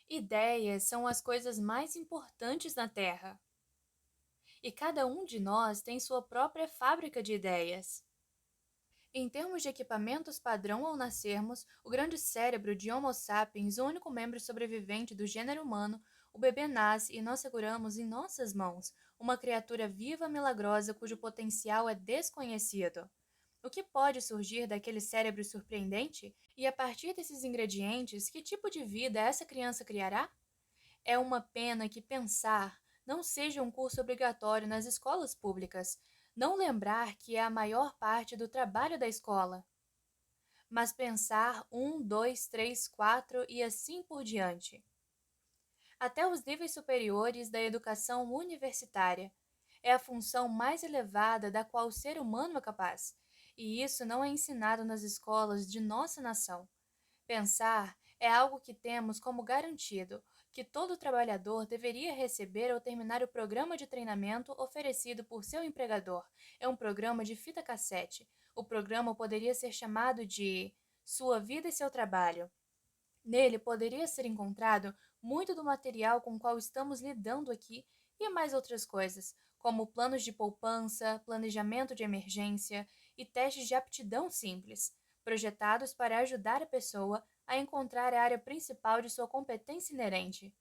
Ideias são as coisas mais importantes na Terra, e cada um de nós tem sua própria fábrica de ideias. Em termos de equipamentos padrão ao nascermos, o grande cérebro de Homo sapiens, o único membro sobrevivente do gênero humano, o bebê nasce e nós seguramos em nossas mãos uma criatura viva milagrosa cujo potencial é desconhecido. O que pode surgir daquele cérebro surpreendente? E a partir desses ingredientes, que tipo de vida essa criança criará? É uma pena que pensar não seja um curso obrigatório nas escolas públicas, não lembrar que é a maior parte do trabalho da escola, mas pensar um, dois, três, quatro e assim por diante. Até os níveis superiores da educação universitária. É a função mais elevada da qual o ser humano é capaz, e isso não é ensinado nas escolas de nossa nação. Pensar é algo que temos como garantido, que todo trabalhador deveria receber ao terminar o programa de treinamento oferecido por seu empregador. É um programa de fita cassete. O programa poderia ser chamado de Sua Vida e Seu Trabalho. Nele poderia ser encontrado muito do material com o qual estamos lidando aqui e mais outras coisas, como planos de poupança, planejamento de emergência e testes de aptidão simples, projetados para ajudar a pessoa a encontrar a área principal de sua competência inerente.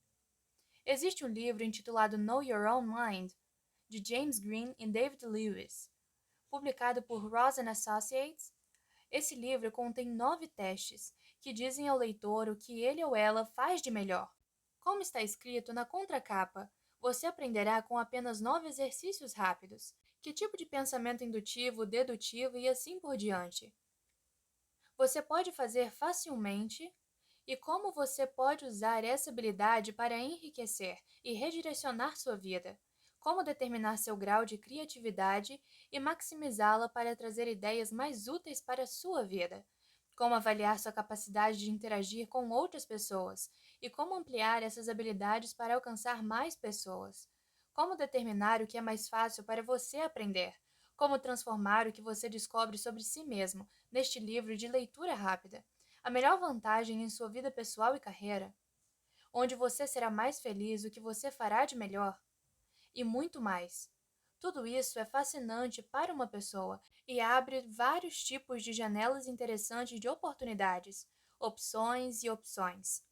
Existe um livro intitulado Know Your Own Mind, de James Green e David Lewis, publicado por Ross and Associates. Esse livro contém 9 testes que dizem ao leitor o que ele ou ela faz de melhor. Como está escrito na contracapa, você aprenderá com apenas 9 exercícios rápidos. Que tipo de pensamento indutivo, dedutivo e assim por diante você pode fazer facilmente e como você pode usar essa habilidade para enriquecer e redirecionar sua vida, como determinar seu grau de criatividade e maximizá-la para trazer ideias mais úteis para a sua vida, como avaliar sua capacidade de interagir com outras pessoas e como ampliar essas habilidades para alcançar mais pessoas, como determinar o que é mais fácil para você aprender, como transformar o que você descobre sobre si mesmo neste livro de leitura rápida, a melhor vantagem em sua vida pessoal e carreira, onde você será mais feliz, o que você fará de melhor, e muito mais. Tudo isso é fascinante para uma pessoa e abre vários tipos de janelas interessantes de oportunidades, opções e opções.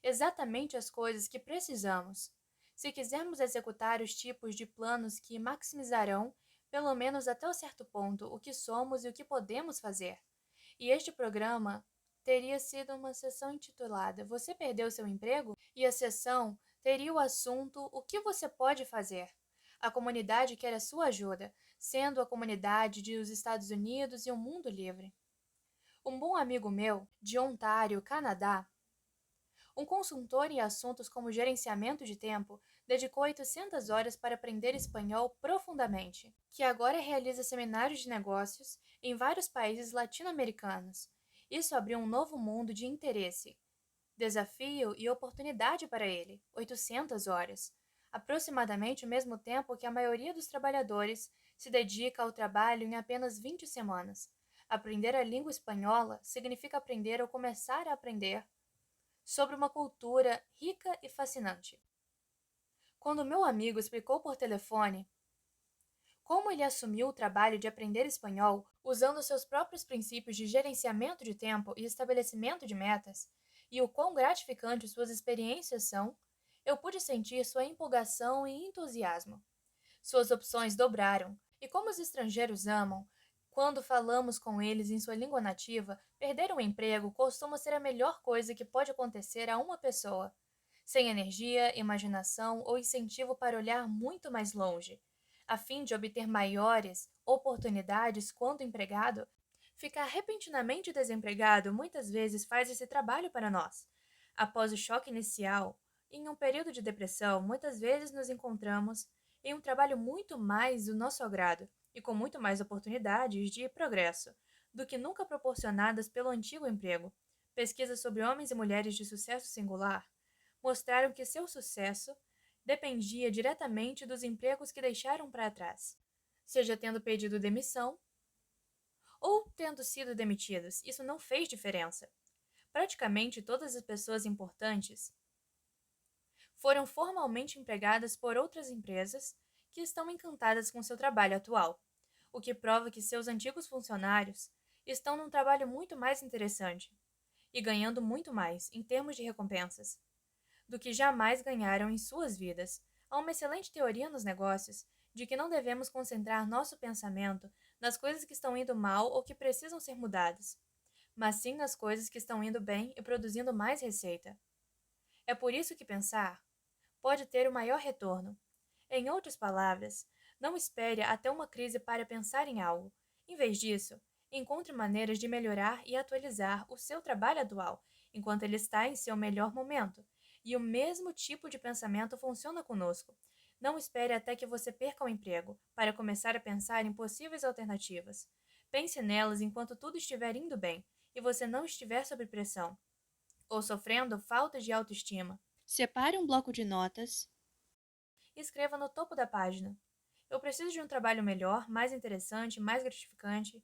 Exatamente as coisas que precisamos. Se quisermos executar os tipos de planos que maximizarão, pelo menos até um certo ponto, o que somos e o que podemos fazer. E este programa teria sido uma sessão intitulada Você perdeu seu emprego? E a sessão teria o assunto O que você pode fazer? A comunidade quer a sua ajuda, sendo a comunidade dos Estados Unidos e o mundo livre. Um bom amigo meu, de Ontário, Canadá, um consultor em assuntos como gerenciamento de tempo, dedicou 800 horas para aprender espanhol profundamente, que agora realiza seminários de negócios em vários países latino-americanos. Isso abriu um novo mundo de interesse, desafio e oportunidade para ele, 800 horas. Aproximadamente o mesmo tempo que a maioria dos trabalhadores se dedica ao trabalho em apenas 20 semanas. Aprender a língua espanhola significa aprender ou começar a aprender sobre uma cultura rica e fascinante. Quando meu amigo explicou por telefone como ele assumiu o trabalho de aprender espanhol usando seus próprios princípios de gerenciamento de tempo e estabelecimento de metas, e o quão gratificantes suas experiências são, eu pude sentir sua empolgação e entusiasmo. Suas opções dobraram, e como os estrangeiros amam, quando falamos com eles em sua língua nativa, perder um emprego costuma ser a melhor coisa que pode acontecer a uma pessoa, sem energia, imaginação ou incentivo para olhar muito mais longe. A fim de obter maiores oportunidades quanto empregado, ficar repentinamente desempregado muitas vezes faz esse trabalho para nós. Após o choque inicial, em um período de depressão, muitas vezes nos encontramos em um trabalho muito mais do nosso agrado e com muito mais oportunidades de progresso do que nunca proporcionadas pelo antigo emprego. Pesquisas sobre homens e mulheres de sucesso singular mostraram que seu sucesso dependia diretamente dos empregos que deixaram para trás, seja tendo pedido demissão ou tendo sido demitidos. Isso não fez diferença. Praticamente todas as pessoas importantes foram formalmente empregadas por outras empresas que estão encantadas com seu trabalho atual, o que prova que seus antigos funcionários estão num trabalho muito mais interessante e ganhando muito mais em termos de recompensas do que jamais ganharam em suas vidas. Há uma excelente teoria nos negócios de que não devemos concentrar nosso pensamento nas coisas que estão indo mal ou que precisam ser mudadas, mas sim nas coisas que estão indo bem e produzindo mais receita. É por isso que pensar pode ter o maior retorno. Em outras palavras, não espere até uma crise para pensar em algo. Em vez disso, encontre maneiras de melhorar e atualizar o seu trabalho atual enquanto ele está em seu melhor momento. E o mesmo tipo de pensamento funciona conosco. Não espere até que você perca o emprego para começar a pensar em possíveis alternativas. Pense nelas enquanto tudo estiver indo bem e você não estiver sob pressão ou sofrendo falta de autoestima. Separe um bloco de notas e escreva no topo da página: eu preciso de um trabalho melhor, mais interessante, mais gratificante.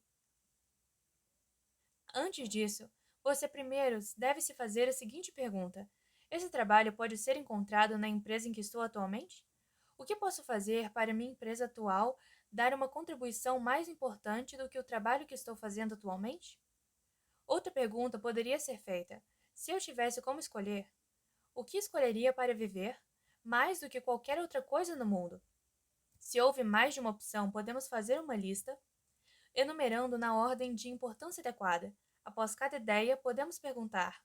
Antes disso, você primeiro deve se fazer a seguinte pergunta: esse trabalho pode ser encontrado na empresa em que estou atualmente? O que posso fazer para minha empresa atual dar uma contribuição mais importante do que o trabalho que estou fazendo atualmente? Outra pergunta poderia ser feita: se eu tivesse como escolher, o que escolheria para viver mais do que qualquer outra coisa no mundo? Se houve mais de uma opção, podemos fazer uma lista, enumerando na ordem de importância adequada. Após cada ideia, podemos perguntar: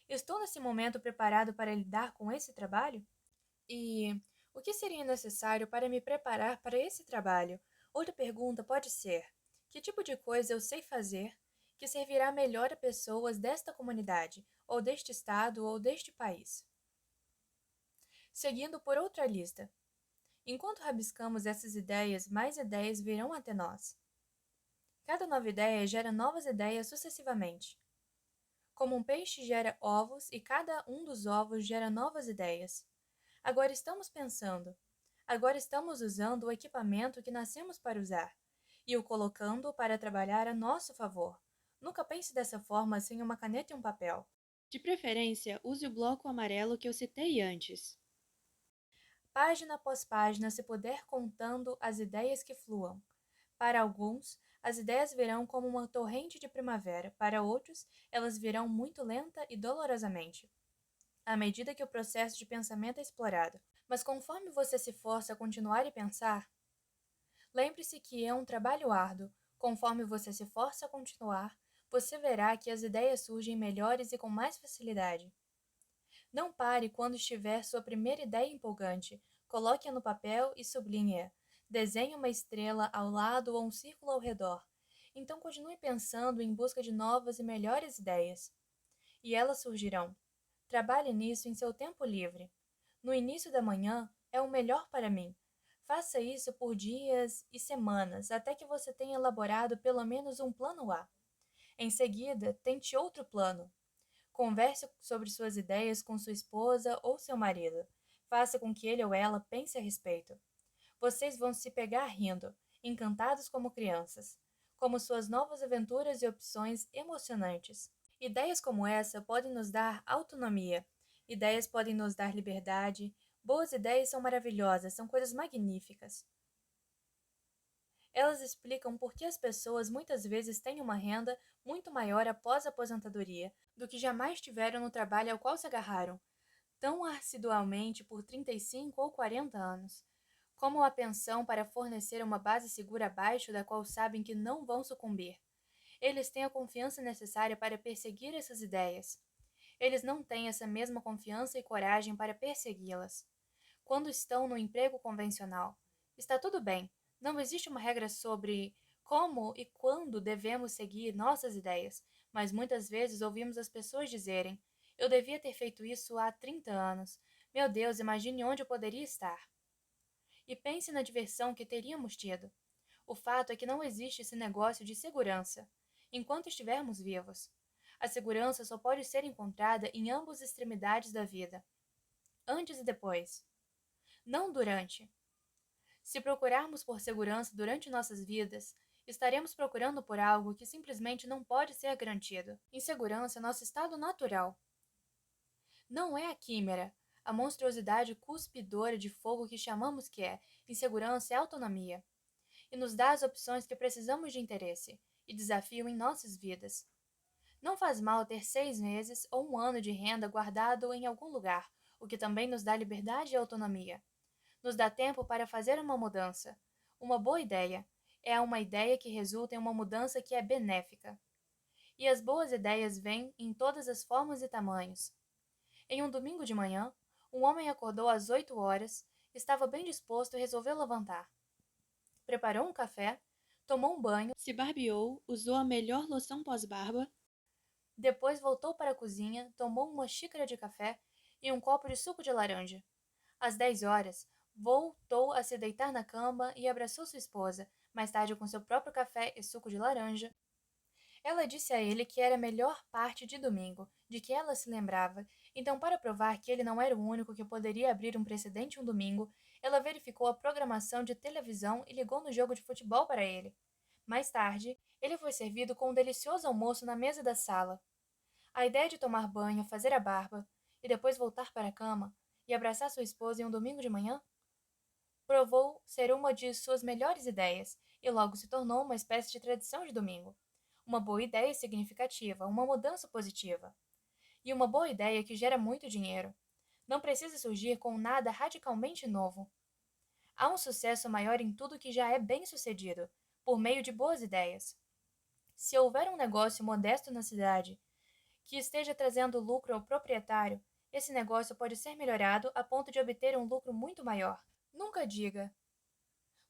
estou nesse momento preparado para lidar com esse trabalho? E o que seria necessário para me preparar para esse trabalho? Outra pergunta pode ser: que tipo de coisa eu sei fazer que servirá melhor a pessoas desta comunidade, ou deste estado, ou deste país? Seguindo por outra lista. Enquanto rabiscamos essas ideias, mais ideias virão até nós. Cada nova ideia gera novas ideias sucessivamente. Como um peixe gera ovos e cada um dos ovos gera novas ideias. Agora estamos pensando. Agora estamos usando o equipamento que nascemos para usar e o colocando para trabalhar a nosso favor. Nunca pense dessa forma sem uma caneta e um papel. De preferência, use o bloco amarelo que eu citei antes. Página após página, se puder, contando as ideias que fluam. Para alguns, as ideias virão como uma torrente de primavera, para outros, elas virão muito lenta e dolorosamente, à medida que o processo de pensamento é explorado. Mas conforme você se força a continuar e pensar, lembre-se que é um trabalho árduo. Conforme você se força a continuar, você verá que as ideias surgem melhores e com mais facilidade. Não pare quando estiver sua primeira ideia empolgante. Coloque-a no papel e sublinhe-a. Desenhe uma estrela ao lado ou um círculo ao redor. Então continue pensando em busca de novas e melhores ideias. E elas surgirão. Trabalhe nisso em seu tempo livre. No início da manhã é o melhor para mim. Faça isso por dias e semanas até que você tenha elaborado pelo menos um plano A. Em seguida, tente outro plano. Converse sobre suas ideias com sua esposa ou seu marido. Faça com que ele ou ela pense a respeito. Vocês vão se pegar rindo, encantados como crianças, como suas novas aventuras e opções emocionantes. Ideias como essa podem nos dar autonomia. Ideias podem nos dar liberdade. Boas ideias são maravilhosas, são coisas magníficas. Elas explicam por que as pessoas muitas vezes têm uma renda muito maior após a aposentadoria do que jamais tiveram no trabalho ao qual se agarraram, tão assiduamente por 35 ou 40 anos, como a pensão para fornecer uma base segura abaixo da qual sabem que não vão sucumbir. Eles têm a confiança necessária para perseguir essas ideias. Eles não têm essa mesma confiança e coragem para persegui-las. Quando estão no emprego convencional, está tudo bem. Não existe uma regra sobre como e quando devemos seguir nossas ideias, mas muitas vezes ouvimos as pessoas dizerem: eu devia ter feito isso há 30 anos. Meu Deus, imagine onde eu poderia estar. E pense na diversão que teríamos tido. O fato é que não existe esse negócio de segurança enquanto estivermos vivos. A segurança só pode ser encontrada em ambas as extremidades da vida, antes e depois, não durante. Se procurarmos por segurança durante nossas vidas, Estaremos procurando por algo que simplesmente não pode ser garantido. Insegurança é nosso estado natural. Não é a quimera, a monstruosidade cuspidora de fogo que chamamos que é. Insegurança é autonomia. E nos dá as opções que precisamos de interesse e desafio em nossas vidas. Não faz mal ter 6 meses ou 1 ano de renda guardado em algum lugar, o que também nos dá liberdade e autonomia. Nos dá tempo para fazer uma mudança. Uma boa ideia é uma ideia que resulta em uma mudança que é benéfica. E as boas ideias vêm em todas as formas e tamanhos. Em um domingo de manhã, um homem acordou às 8 horas, estava bem disposto e resolveu levantar. Preparou um café, tomou um banho, se barbeou, usou a melhor loção pós-barba. Depois voltou para a cozinha, tomou uma xícara de café e um copo de suco de laranja. Às 10 horas, voltou a se deitar na cama e abraçou sua esposa, mais tarde com seu próprio café e suco de laranja. Ela disse a ele que era a melhor parte de domingo, de que ela se lembrava. Então, para provar que ele não era o único que poderia abrir um precedente um domingo, ela verificou a programação de televisão e ligou no jogo de futebol para ele. Mais tarde, ele foi servido com um delicioso almoço na mesa da sala. A ideia de tomar banho, fazer a barba e depois voltar para a cama e abraçar sua esposa em um domingo de manhã provou ser uma de suas melhores ideias e logo se tornou uma espécie de tradição de domingo. Uma boa ideia significativa, uma mudança positiva. E uma boa ideia que gera muito dinheiro. Não precisa surgir com nada radicalmente novo. Há um sucesso maior em tudo que já é bem-sucedido, por meio de boas ideias. Se houver um negócio modesto na cidade que esteja trazendo lucro ao proprietário, esse negócio pode ser melhorado a ponto de obter um lucro muito maior. Nunca diga: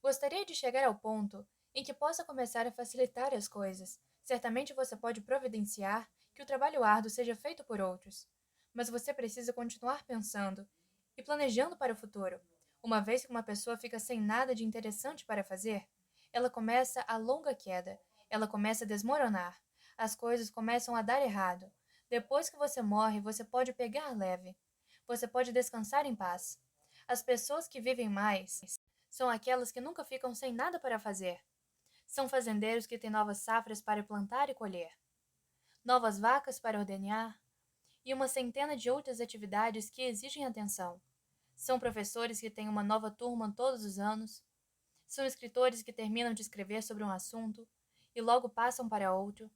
gostaria de chegar ao ponto em que possa começar a facilitar as coisas. Certamente você pode providenciar que o trabalho árduo seja feito por outros, mas você precisa continuar pensando e planejando para o futuro. Uma vez que uma pessoa fica sem nada de interessante para fazer, ela começa a longa queda, ela começa a desmoronar, as coisas começam a dar errado. Depois que você morre, você pode pegar leve, você pode descansar em paz. As pessoas que vivem mais são aquelas que nunca ficam sem nada para fazer. São fazendeiros que têm novas safras para plantar e colher, novas vacas para ordenhar e uma centena de outras atividades que exigem atenção. São professores que têm uma nova turma todos os anos. São escritores que terminam de escrever sobre um assunto e logo passam para outro.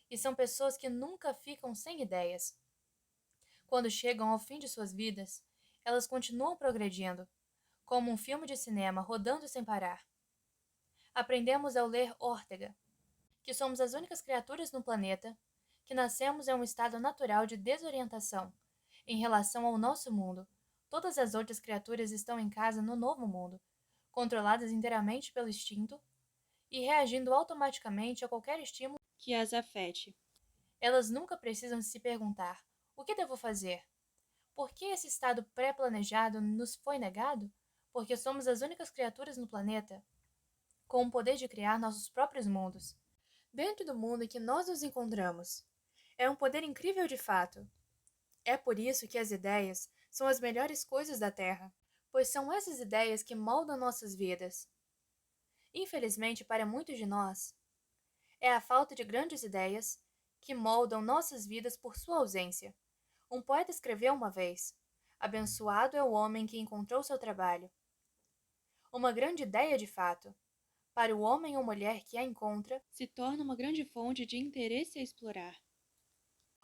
E são pessoas que nunca ficam sem ideias. Quando chegam ao fim de suas vidas, elas continuam progredindo, como um filme de cinema rodando sem parar. Aprendemos ao ler Ortega, que somos as únicas criaturas no planeta que nascemos em um estado natural de desorientação em relação ao nosso mundo. Todas as outras criaturas estão em casa no novo mundo, controladas inteiramente pelo instinto e reagindo automaticamente a qualquer estímulo que as afete. Elas nunca precisam se perguntar: o que devo fazer? Por que esse estado pré-planejado nos foi negado? Porque somos as únicas criaturas no planeta com o poder de criar nossos próprios mundos, dentro do mundo em que nós nos encontramos. É um poder incrível de fato. É por isso que as ideias são as melhores coisas da Terra, pois são essas ideias que moldam nossas vidas. Infelizmente, para muitos de nós, é a falta de grandes ideias que moldam nossas vidas por sua ausência. Um poeta escreveu uma vez: abençoado é o homem que encontrou seu trabalho. Uma grande ideia de fato. Para o homem ou mulher que a encontra, se torna uma grande fonte de interesse a explorar.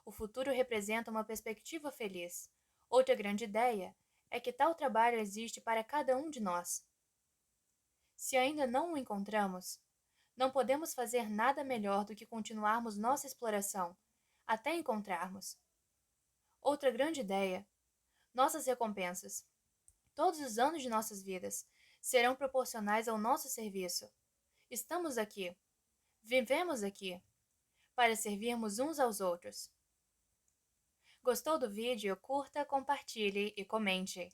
O futuro representa uma perspectiva feliz. Outra grande ideia é que tal trabalho existe para cada um de nós. Se ainda não o encontramos, não podemos fazer nada melhor do que continuarmos nossa exploração, até encontrarmos. Outra grande ideia: nossas recompensas. Todos os anos de nossas vidas serão proporcionais ao nosso serviço. Estamos aqui, vivemos aqui, para servirmos uns aos outros. Gostou do vídeo? Curta, compartilhe e comente.